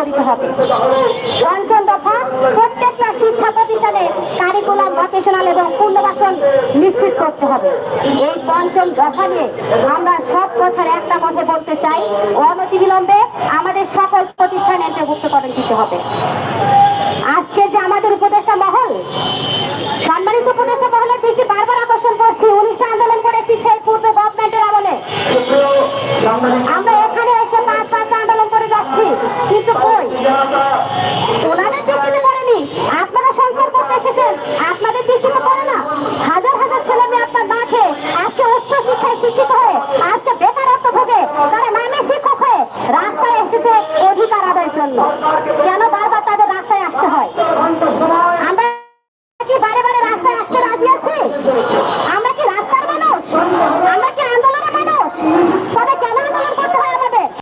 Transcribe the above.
করিতে হবে। পঞ্চম দফা, প্রত্যেকটা শিক্ষা প্রতিষ্ঠানে কারিকুলাম, ভোকেশনাল এবং পুনর্বাসন নিশ্চিত করতে হবে। এই পঞ্চম দফা নিয়ে আমরা সব কথার একটা কথা বলতে চাই, অনতিবিলম্বে আমাদের সকল প্রতিষ্ঠানে অন্তর্ভুক্তকরণ দিতে হবে। আজকে যে আমাদের উপদেষ্টা মহল, সম্মানিত উপদেষ্টা মহলের দৃষ্টি বারবার আকর্ষণ করছি, 19টা আন্দোলন করেছি সেই পূর্বে গভর্নমেন্টের আমলে। আমরা এখানে এসে 5 আন্দোলন করে যাচ্ছি, কিন্তু কই ওনাদের দৃষ্টিতে পড়েনি। আপনারা সংস্কার করতে এসেছেন, আপনাদের দৃষ্টিতে পড়ে না। হাজার হাজার ছেলে মেয়ে আপনার না খেয়ে আজকে উচ্চ শিক্ষায় শিক্ষিত হয়ে আজকে বেকারত্ব ভোগে, তারা নামে শিক্ষক হয়ে রাস্তায় এসেছে অধিকার আদায়ের জন্য। কেন